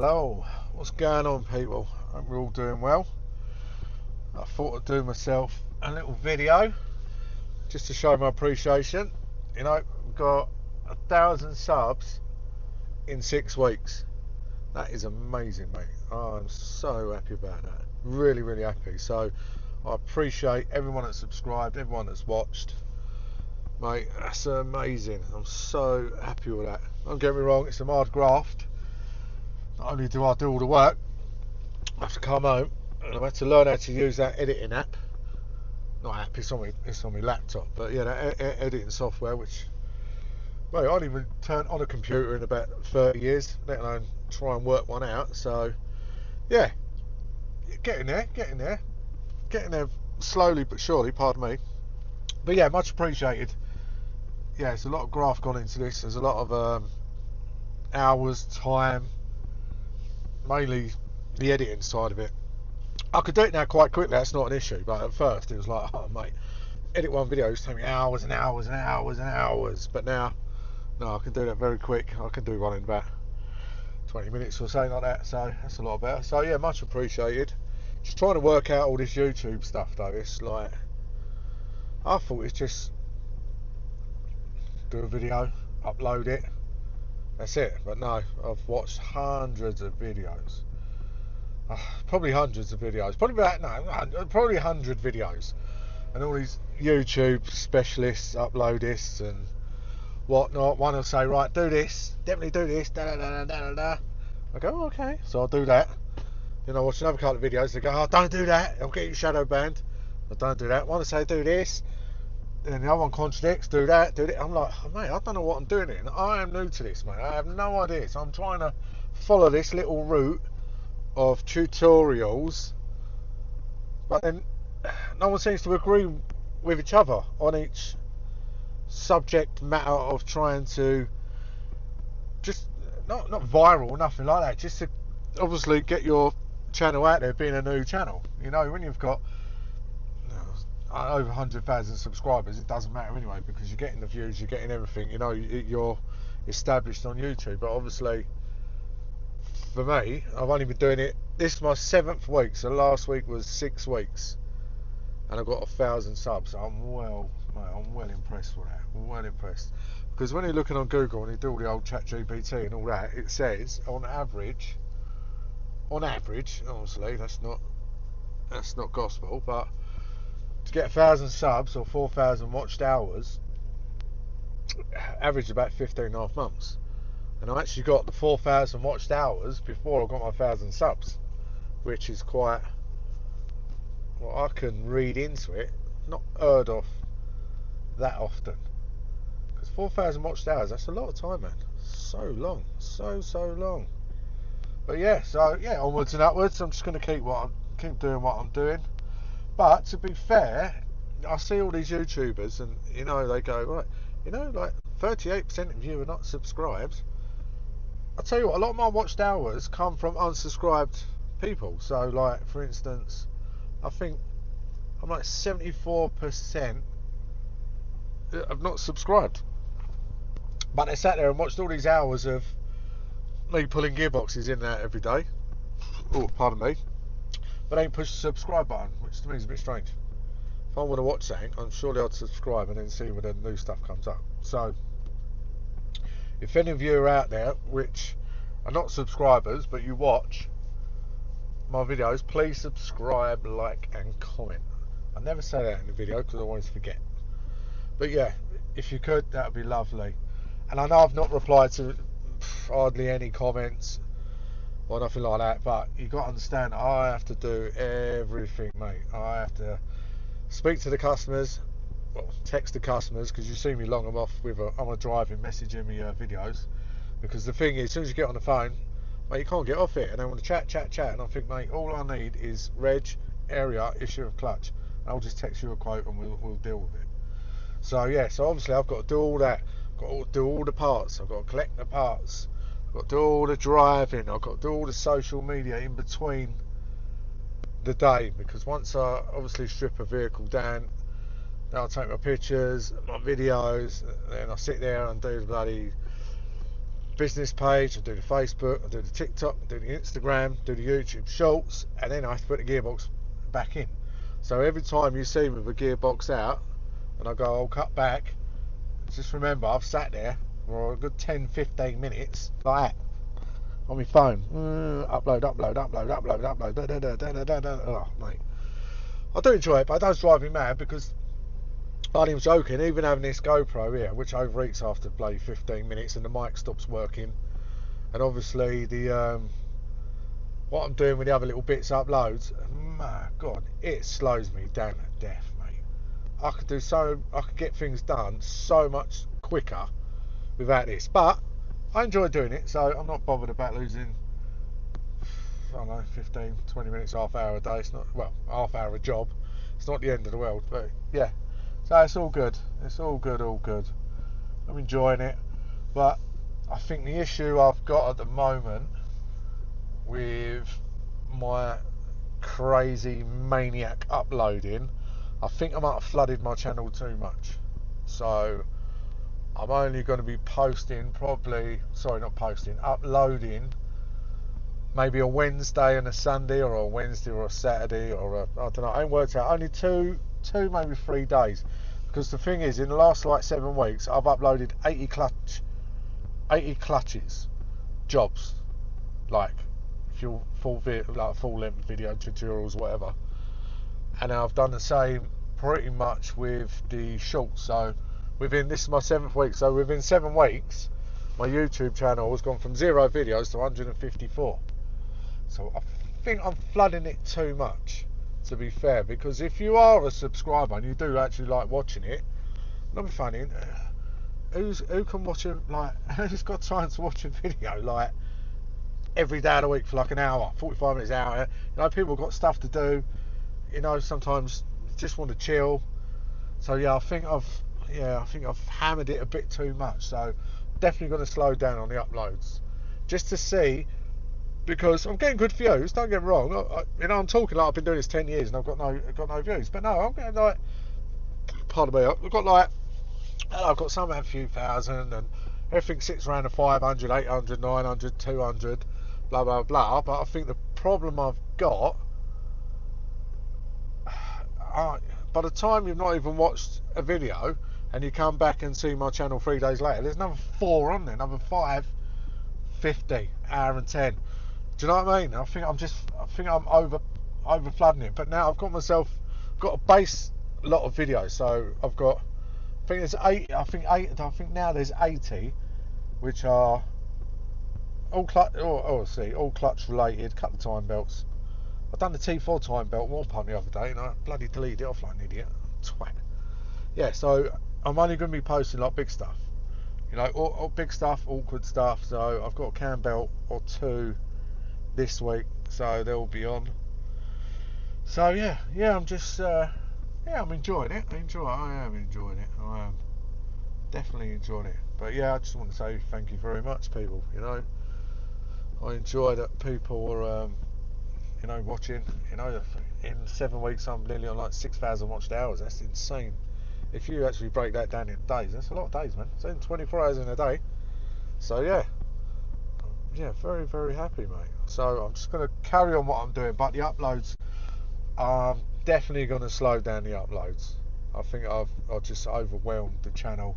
Hello, what's going on, people? Hope we're all doing well. I thought I'd do myself a little video just to show my appreciation. You know, we've got 1,000 subs in 6 weeks. That is amazing, mate. I'm so happy about that. Really, really happy. So I appreciate everyone that's subscribed, everyone that's watched. Mate, that's amazing. I'm so happy with that. Don't get me wrong, it's some hard graft. Not only do I do all the work, I have to come home and I've had to learn how to use that editing app. Not app, it's on my laptop. But yeah, that editing software, which, well, I don't even turn on a computer in about 30 years, let alone try and work one out. So yeah, getting there slowly but surely, pardon me. But yeah, much appreciated. Yeah, it's a lot of graft gone into this. There's a lot of hours, time, mainly the editing side of it. I could do it now quite quickly, that's not an issue, but at first it was like, oh mate, edit one video used to take me hours and hours and hours and hours, but now, no, I can do that very quick. I can do one in about 20 minutes or something like that, so that's a lot better. So yeah, much appreciated. Just trying to work out all this YouTube stuff though. It's like, I thought it's just do a video, upload it, that's it. But no, I've watched hundreds of videos. Probably hundreds of videos. Probably 100 videos. And all these YouTube specialists upload this and whatnot. One will say, right, do this, definitely do this, da da da da da da. I go, oh, okay, so I'll do that. Then I watch another couple of videos. They go, oh, don't do that, I'll get you shadow banned. I don't do that. One will say, do this. Then the other one contradicts, do that, do that. I'm like, oh, mate, I don't know what I'm doing here. I am new to this, mate. I have no idea. So I'm trying to follow this little route of tutorials, but then no one seems to agree with each other on each subject matter of trying to just not viral, nothing like that, just to obviously get your channel out there, being a new channel. You know, when you've got over 100,000 subscribers, it doesn't matter anyway, because you're getting the views, you're getting everything, you know, you're established on YouTube. But obviously for me, I've only been doing it, this is my 7th week, so last week was 6 weeks, and I've got 1,000 subs. I'm well impressed with that, well impressed. Because when you're looking on Google and you do all the old ChatGPT and all that, it says on average, obviously that's not gospel, but to get 1,000 subs or 4,000 watched hours, average about 15.5 months. And I actually got the 4,000 watched hours before I got my 1,000 subs, which is quite, well, I can read into it, not heard of that often. Because 4,000 watched hours, that's a lot of time, man. So long, so long. But yeah, so yeah, onwards and upwards. I'm just going to keep doing what I'm doing. But to be fair, I see all these YouTubers, and you know, they go, right, you know, like 38% of you are not subscribed. I'll tell you what, a lot of my watched hours come from unsubscribed people. So like, for instance, I think I'm like 74% have not subscribed, but they sat there and watched all these hours of me pulling gearboxes in there every day. Oh, pardon me. But they ain't pushed the subscribe button, which to me is a bit strange. If I want to watch something, I'm surely I'd subscribe and then see when the new stuff comes up. So if any of you are out there which are not subscribers but you watch my videos, please subscribe, like and comment. I never say that in the video because I always forget. But yeah, if you could, that would be lovely. And I know I've not replied to hardly any comments or nothing like that, but you got to understand, I have to do everything, mate. I have to speak to the customers, well, text the customers, because you see me long I'm off with I'm driving, messaging me videos. Because the thing is, as soon as you get on the phone, mate, you can't get off it, and they want to chat, and I think, mate, all I need is reg, area, issue of clutch, and I'll just text you a quote and we'll deal with it. So yeah, so obviously I've got to do all that. I've got to do all the parts. I've got to collect the parts. I've got to do all the driving. I've got to do all the social media in between the day, because once I obviously strip a vehicle down, then I'll take my pictures, my videos, then I'll sit there and do the bloody business page, I do the Facebook, I do the TikTok, I do the Instagram, do the YouTube Shorts, and then I have to put the gearbox back in. So every time you see me with a gearbox out and I go, I'll cut back, just remember I've sat there for a good 10-15 minutes like that on my phone. Upload. Oh, mate. I do enjoy it, but it does drive me mad because I ain't even joking, even having this GoPro here, which overheats after bloody 15 minutes and the mic stops working, and obviously the what I'm doing with the other little bits uploads, my God, it slows me down to death, mate. I could get things done so much quicker without this, but I enjoy doing it, so I'm not bothered about losing, I don't know, 15, 20 minutes, half hour a day. It's not, well, half hour a job. It's not the end of the world, but yeah. So it's all good. It's all good. I'm enjoying it, but I think the issue I've got at the moment with my crazy maniac uploading, I think I might have flooded my channel too much. So I'm only going to be uploading maybe a Wednesday and a Sunday, or a Wednesday or a Saturday, or I don't know, I ain't worked out, only two maybe 3 days, because the thing is, in the last like 7 weeks I've uploaded 80 clutches jobs, like full length video tutorials, whatever, and I've done the same pretty much with the shorts. So this is my 7th week, so within 7 weeks my YouTube channel has gone from 0 videos to 154. So I think I'm flooding it too much, to be fair, because if you are a subscriber and you do actually like watching it, not be funny, who can watch it, like, who's got time to watch a video like every day of the week for like an hour, 45 minutes, hour? You know, people have got stuff to do, you know, sometimes just want to chill. So yeah, I think I've hammered it a bit too much, so definitely going to slow down on the uploads just to see, because I'm getting good views, don't get me wrong. I'm talking like I've been doing this 10 years and I've got no views, but no, I'm getting like, pardon me, I've got some a few thousand, and everything sits around the 500, 800, 900, 200, blah blah blah. But I think the problem I've got, by the time you've not even watched a video and you come back and see my channel 3 days later, there's another 4 on there, another 5, 50, hour and 10. Do you know what I mean? I think I'm over flooding it. But now I've got a base lot of videos, so I've got, I think there's 8. I think now there's 80, which are all clutch related. Couple of time belts. I've done the T4 time belt more pun the other day, and I bloody deleted it off like an idiot. Twat. Yeah, so I'm only going to be posting like big stuff, you know, all big stuff, awkward stuff. So I've got a cam belt or 2 this week, so they'll be on. So yeah, I'm just I'm enjoying it. I am enjoying it. I am definitely enjoying it. But yeah, I just want to say thank you very much, people. You know, I enjoy that people are watching. You know, in 7 weeks I'm nearly on like 6,000 watched hours. That's insane. If you actually break that down in days, that's a lot of days, man. It's in 24 hours in a day. So yeah, very very happy, mate. So I'm just going to carry on what I'm doing, but the uploads, I'm definitely going to slow down the uploads. I think I've just overwhelmed the channel,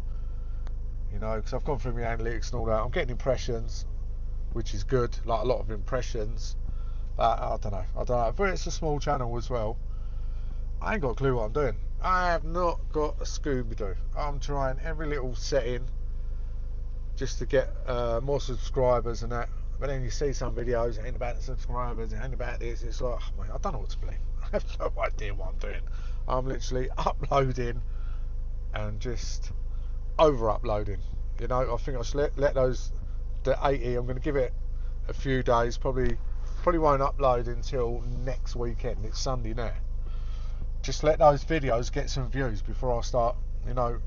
you know, because I've gone through my analytics and all that. I'm getting impressions, which is good, like a lot of impressions, but I don't know, but it's a small channel as well. I ain't got a clue what I'm doing. I have not got a Scooby-Doo. I'm trying every little setting just to get more subscribers and that. But then you see some videos, it ain't about the subscribers, it ain't about this. It's like, oh, mate, I don't know what to believe. I have no idea what I'm doing. I'm literally uploading and just over-uploading. You know, I think I should let the 80. I'm going to give it a few days. Probably won't upload until next weekend. It's Sunday now. Just let those videos get some views before I start, you know,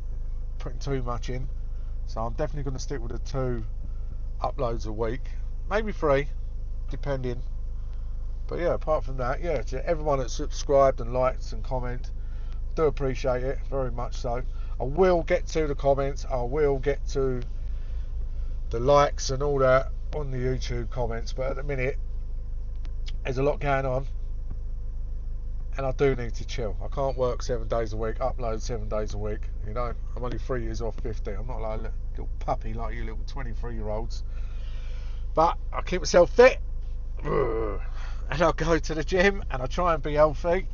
putting too much in. So I'm definitely going to stick with the 2 uploads a week, maybe 3, depending. But yeah, apart from that, yeah, to everyone that's subscribed and liked and comment, do appreciate it very much. So I will get to the comments. I will get to the likes and all that on the YouTube comments, but at the minute there's a lot going on, and I do need to chill. I can't work 7 days a week, upload 7 days a week. You know, I'm only 3 years off 50. I'm not like a little puppy like you little 23-year-olds. But I keep myself fit, and I go to the gym, and I try and be healthy,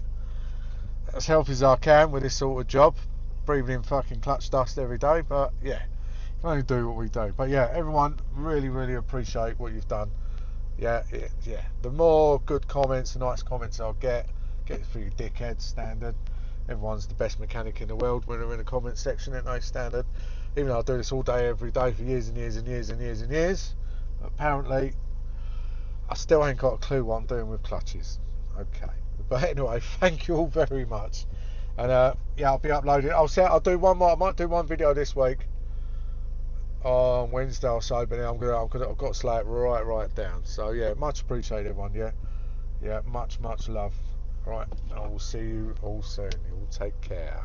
as healthy as I can with this sort of job, breathing in fucking clutch dust every day. But yeah, you can only do what we do. But yeah, everyone, really appreciate what you've done. Yeah. The more good comments, nice comments I'll get it for you dickheads, standard. Everyone's the best mechanic in the world when they're in the comment section, ain't they, standard? Even though I do this all day, every day for years and years, apparently I still ain't got a clue what I'm doing with clutches. Okay. But anyway, thank you all very much. And yeah, I'll be uploading. I'll do one more. I might do one video this week on Wednesday or so, but then I've got to slow it right down. So yeah, much appreciated, everyone. Yeah, much love. Right, I will see you all soon. You all take care.